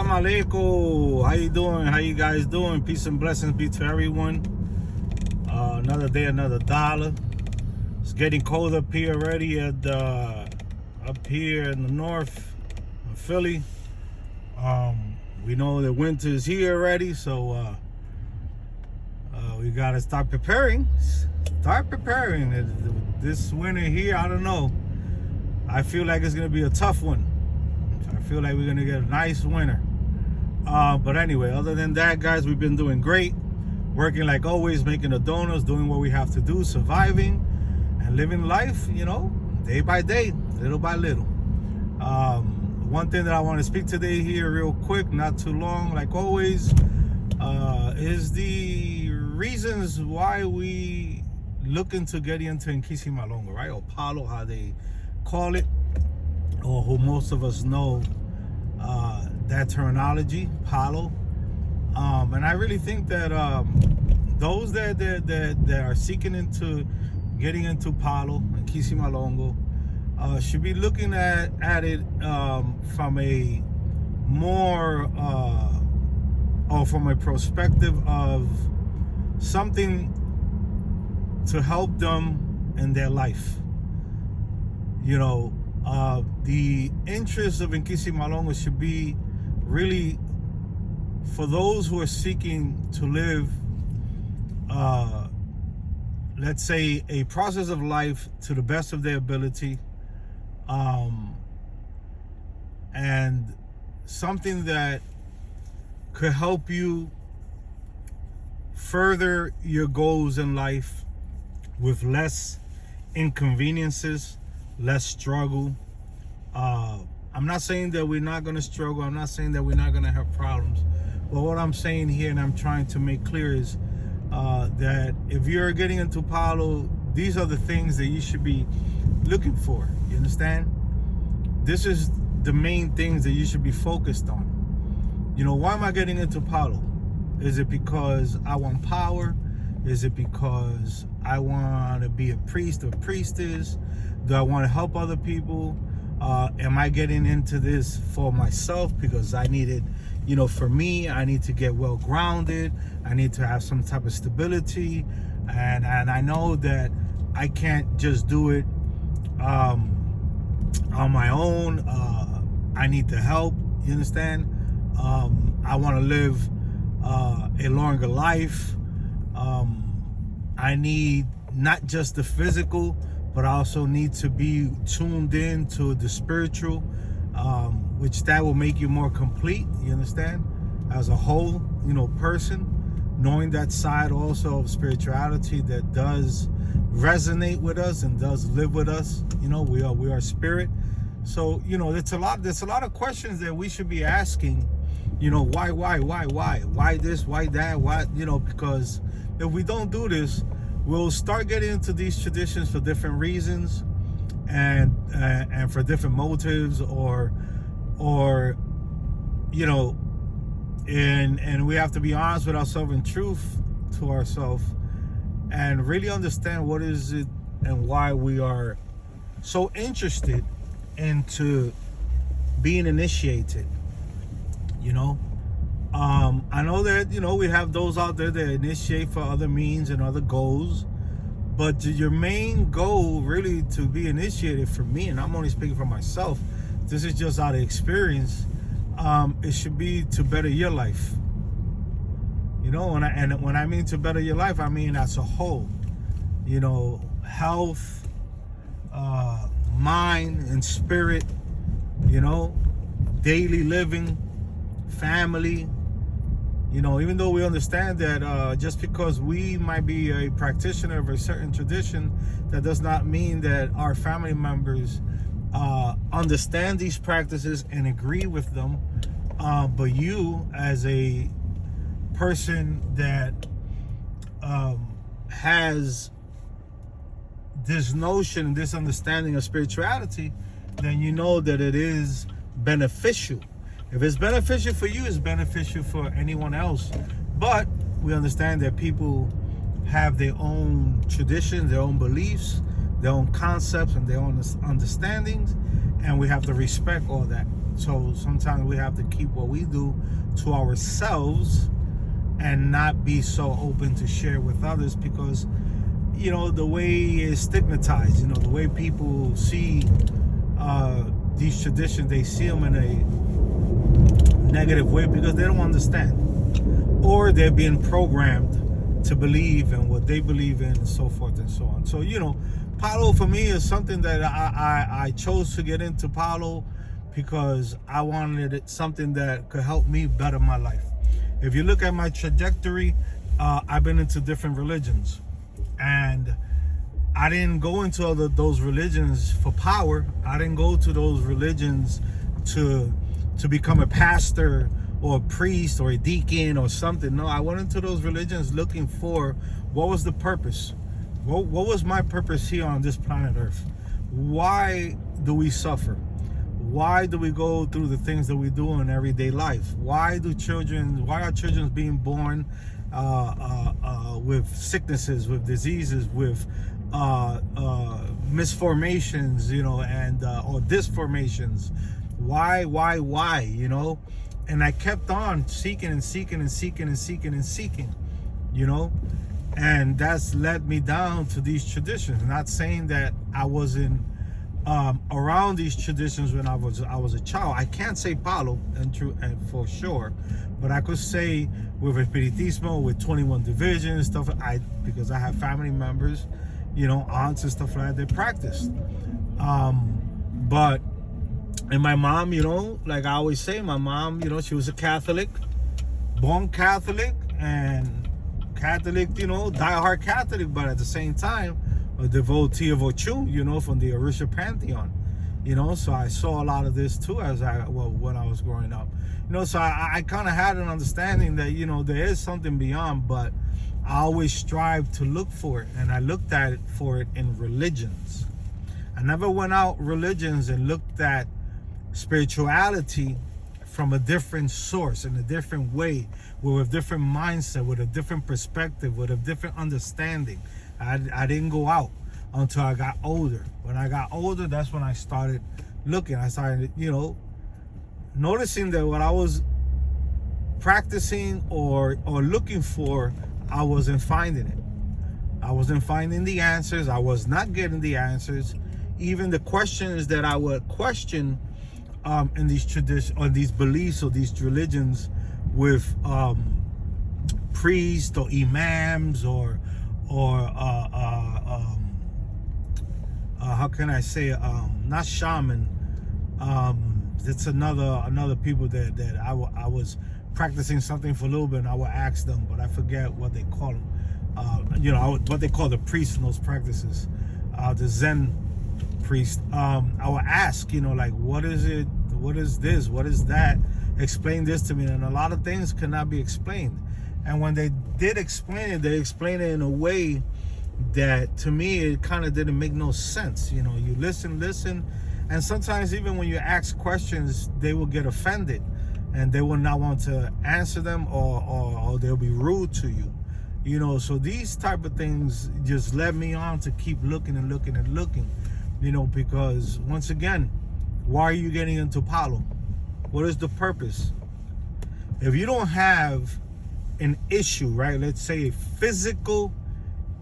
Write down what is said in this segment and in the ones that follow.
Salam alaikum. How you doing? How you guys doing? Peace and blessings be to everyone. Another day, another dollar. It's getting cold up here already up here in the north of Philly. We know that winter is here already, so we gotta start preparing. This winter here, I don't know. I feel like it's gonna be a tough one. I feel like we're gonna get a nice winter. But anyway, other than that, guys, we've been doing great. Working like always, making the donuts, doing what we have to do, surviving and living life, day by day, little by little. One thing that I want to speak today here real quick, not too long, like always, is the reasons why we looking to get into Kimbisa Malongo, right? Or Palo, how they call it, or who most of us know that terminology, Palo. And I really think that those that are seeking into getting into Palo and Kimbisa Malongo should be looking at it from a more or from a perspective of something to help them in their life. The interest of Kimbisa Malongo should be really for those who are seeking to live, let's say, a process of life to the best of their ability, and something that could help you further your goals in life with less inconveniences, less struggle. I'm not saying that we're not going to struggle. I'm not saying that we're not going to have problems. But what I'm saying here, and I'm trying to make clear, is that if you're getting into Palo, these are the things that you should be looking for. You understand? This is the main things that you should be focused on. Why am I getting into Palo? Is it because I want power? Is it because I want to be a priest or priestess? Do I want to help other people? Am I getting into this for myself because I need it? For me, I need to get well grounded. I need to have some type of stability, and I know that I can't just do it on my own. I need the help. You understand? I want to live a longer life. I need not just the physical, but I also need to be tuned in to the spiritual, which that will make you more complete, you understand, as a whole, person, knowing that side also of spirituality that does resonate with us and does live with us. We are spirit. So, there's a lot of questions that we should be asking, why this, why that, why, because if we don't do this, we'll start getting into these traditions for different reasons and for different motives, or and we have to be honest with ourselves and truth to ourselves and really understand what is it and why we are so interested into being initiated. I know that we have those out there that initiate for other means and other goals, but your main goal really to be initiated, for me, and I'm only speaking for myself, this is just out of experience, it should be to better your life. When I mean to better your life, I mean as a whole. Health, mind and spirit, daily living, family. Even though we understand that just because we might be a practitioner of a certain tradition, that does not mean that our family members understand these practices and agree with them. But you, as a person that has this notion, this understanding of spirituality, then you know that it is beneficial. If it's beneficial for you, it's beneficial for anyone else. But we understand that people have their own traditions, their own beliefs, their own concepts, and their own understandings. and we have to respect all that. So sometimes we have to keep what we do to ourselves and not be so open to share with others, because the way it's stigmatized, the way people see these traditions, they see them in a negative way because they don't understand, or they're being programmed to believe in what they believe in, and so forth and so on. So Palo for me is something that I chose to get into Palo because I wanted something that could help me better my life. If you look at my trajectory, I've been into different religions, and I didn't go into those religions for power. I didn't go to those religions to become a pastor or a priest or a deacon or something. No, I went into those religions looking for what was the purpose. What was my purpose here on this planet Earth? Why do we suffer? Why do we go through the things that we do in everyday life? Why are children being born with sicknesses, with diseases, with misformations, and or disformations? Why? And I kept on seeking and seeking and seeking and seeking and seeking, and that's led me down to these traditions. Not saying that I wasn't around these traditions when I was a child. I can't say Palo and for sure, but I could say with Espiritismo, with 21 divisions, stuff. Because I have family members, aunts and stuff like that, they practiced. But and my mom, like I always say, my mom, she was a Catholic, born Catholic, and Catholic, diehard Catholic, but at the same time, a devotee of Ochu, from the Orisha Pantheon, so I saw a lot of this too when I was growing up, so I kind of had an understanding that, there is something beyond, but I always strive to look for it, and I looked for it in religions. I never went out religions and looked at spirituality from a different source, in a different way, with a different mindset, with a different perspective, with a different understanding. I didn't go out until I got older. When I got older, that's when I started looking. I started, noticing that what I was practicing or looking for, I wasn't finding it. I wasn't finding the answers. I was not getting the answers. Even the questions that I would question in these traditions, or these beliefs, or these religions, with priests or imams or how can I say, not shaman, it's another people that I was practicing something for a little bit, and I would ask them, but I forget what they call them, what they call the priests in those practices, the Zen priest. I would ask, like, what is it, what is this, what is that, explain this to me. And a lot of things could not be explained, and when they did explain it, they explained it in a way that, to me, it kind of didn't make no sense. You listen, and sometimes even when you ask questions, they will get offended, and they will not want to answer them, or they'll be rude to you. So these type of things just led me on to keep looking and looking and looking, because once again, why are you getting into Palo? What is the purpose? If you don't have an issue, right? Let's say a physical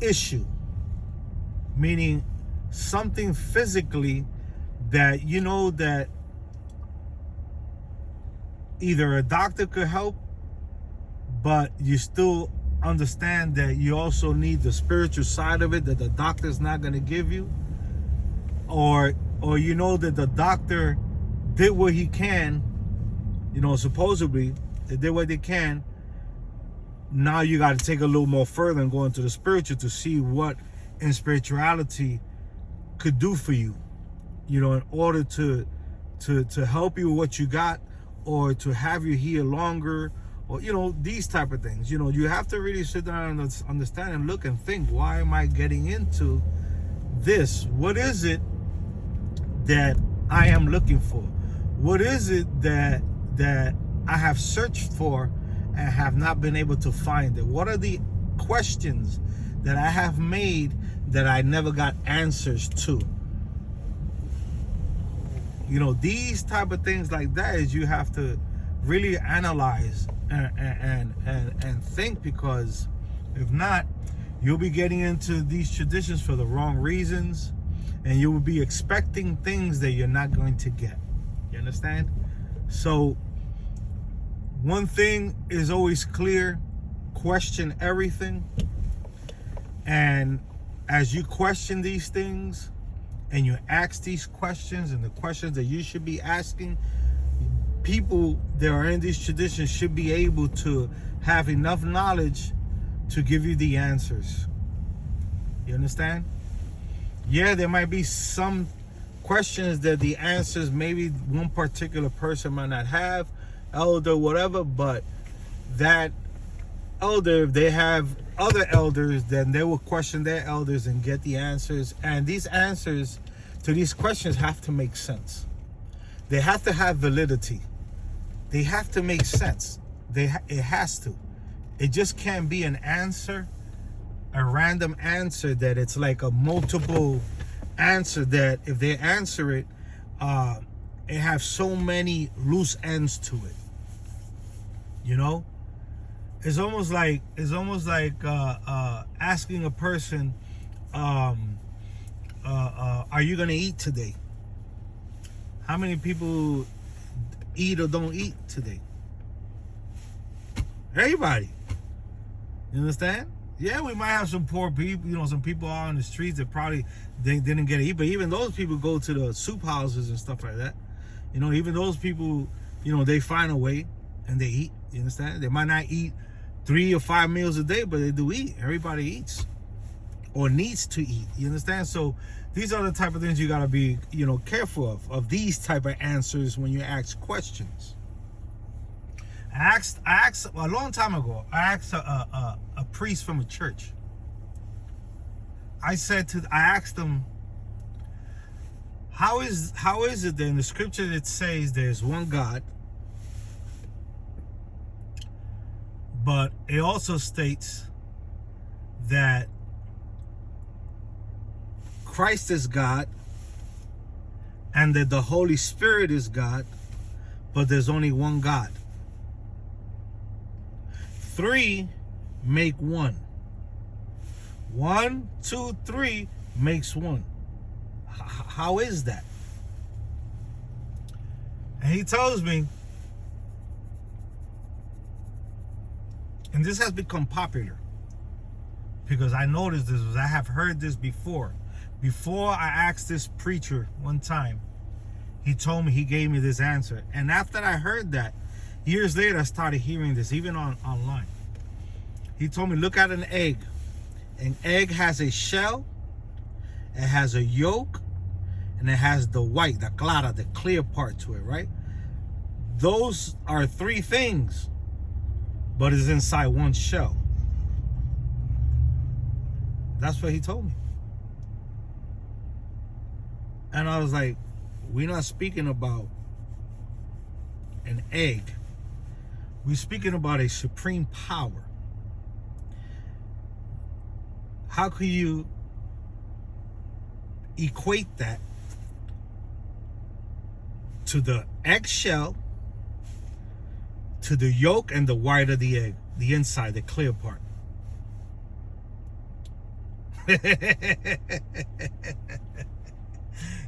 issue, meaning something physically that that either a doctor could help, but you still understand that you also need the spiritual side of it that the doctor's not going to give you, or that the doctor did what he can, supposedly they did what they can. Now you got to take a little more further and go into the spiritual to see what in spirituality could do for you, in order to help you with what you got, or to have you here longer, or these type of things. You have to really sit down and understand and look and think, why am I getting into this? What is it that I am looking for? What is it that I have searched for and have not been able to find it? What are the questions that I have made that I never got answers to? You know, these type of things like that is you have to really analyze and think, because if not, you'll be getting into these traditions for the wrong reasons, and you will be expecting things that you're not going to get. You understand? So one thing is always clear: question everything. And as you question these things and you ask these questions, and the questions that you should be asking, people that are in these traditions should be able to have enough knowledge to give you the answers. You understand? Yeah, there might be some questions that the answers maybe one particular person might not have, elder, whatever, but that elder, if they have other elders, then they will question their elders and get the answers. And these answers to these questions have to make sense. They have to have validity. They have to make sense. It has to. It just can't be an answer, a random answer that it's like a multiple answer that if they answer it, it has so many loose ends to it. You know? It's almost like asking a person, are you gonna eat today? How many people eat or don't eat today? Everybody. You understand? Yeah, we might have some poor people, you know, some people out on the streets that probably they didn't get to eat, but even those people go to the soup houses and stuff like that. You know, even those people, you know, they find a way and they eat. You understand? They might not eat 3 or 5 meals a day, but they do eat. Everybody eats or needs to eat. You understand? So these are the type of things you got to be, you know, careful of these type of answers when you ask questions. I asked a long time ago, I asked a priest from a church. I asked him, how is it that in the scripture that says there's one God, but it also states that Christ is God and that the Holy Spirit is God, but there's only one God. 3 make 1. 1, 2, 3 makes 1. How is that? And he tells me, and this has become popular because I noticed this, I have heard this before. Before I asked this preacher one time, he told me, he gave me this answer. And after I heard that, years later, I started hearing this, even online. He told me, look at an egg. An egg has a shell, it has a yolk, and it has the white, the clara, the clear part to it, right? Those are 3 things, but it's inside one shell. That's what he told me. And I was like, we're not speaking about an egg. We're speaking about a supreme power. How can you equate that to the eggshell, to the yolk and the white of the egg, the inside, the clear part?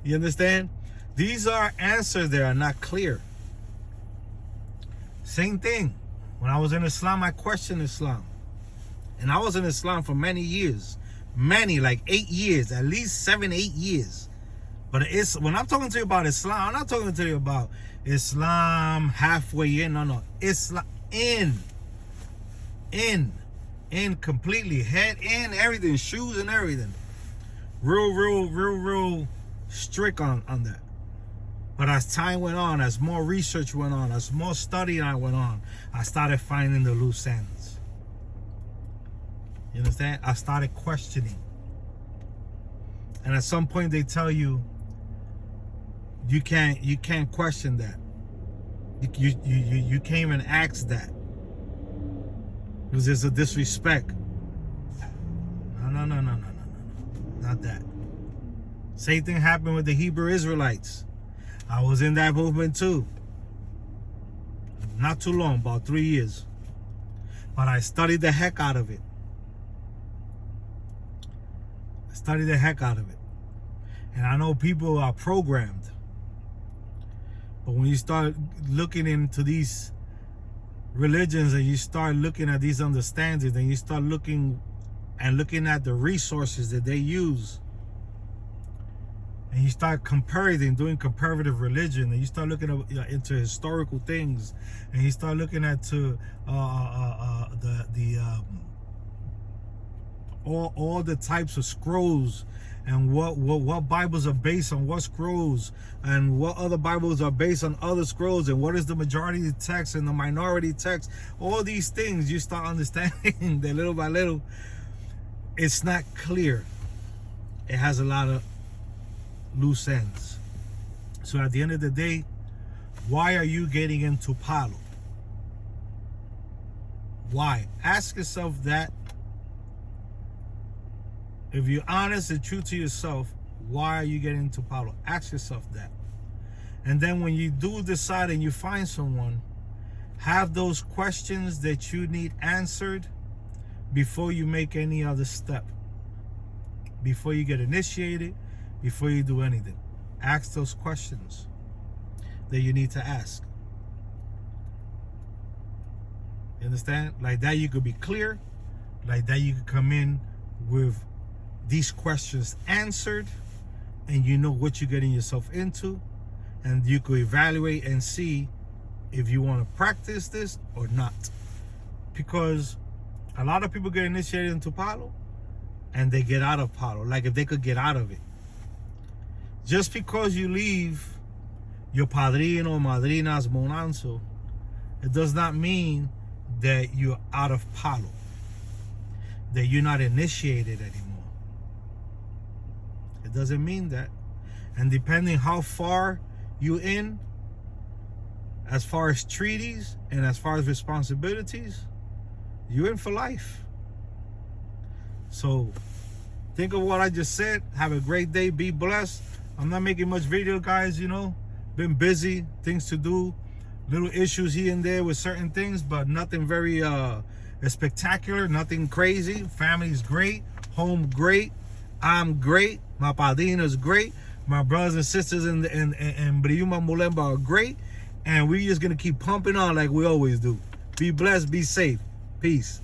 You understand? These are answers that are not clear. Same thing. When I was in Islam, I questioned Islam. And I was in Islam for many years. Many, like 8 years, at least 7, 8 years. But it's when I'm talking to you about Islam, I'm not talking to you about Islam halfway in. No. Islam in completely. Head in, everything, shoes and everything. Real strict on that. But as time went on, as more research went on, as more studying I went on, I started finding the loose ends. You understand? I started questioning. And at some point they tell you, you can't question that. You can't even ask that. Because there's a disrespect. No. Not that. Same thing happened with the Hebrew Israelites. I was in that movement too. Not too long, about 3 years. But I studied the heck out of it. I studied the heck out of it. And I know people are programmed. But when you start looking into these religions and you start looking at these understandings and you start looking at the resources that they use, and you start comparing, doing comparative religion, and you start looking into historical things, and you start looking at all the types of scrolls, and what Bibles are based on what scrolls, and what other Bibles are based on other scrolls, and what is the majority text and the minority text. All these things you start understanding that little by little, it's not clear. It has a lot of loose ends. So at the end of the day, why are you getting into Palo? Why? Ask yourself that. If you're honest and true to yourself, why are you getting into Palo? Ask yourself that. And then when you do decide and you find someone, have those questions that you need answered before you make any other step. Before you get initiated, before you do anything. Ask those questions that you need to ask. You understand? Like that you could be clear. Like that you could come in with these questions answered, and you know what you're getting yourself into, and you could evaluate and see if you want to practice this or not. Because a lot of people get initiated into Palo and they get out of Palo, like if they could get out of it. Just because you leave your padrino, madrina's monanzo, it does not mean that you're out of Palo, that you're not initiated anymore. It doesn't mean that. And depending how far you in, as far as treaties and as far as responsibilities, you're in for life. So think of what I just said. Have a great day. Be blessed. I'm not making much video, guys, you know. Been busy, things to do, little issues here and there with certain things, but nothing very spectacular, nothing crazy. Family's great, home great, I'm great, my padrino's great, my brothers and sisters in Briyumba Mulemba are great, and we're just gonna keep pumping on like we always do. Be blessed, be safe. Peace.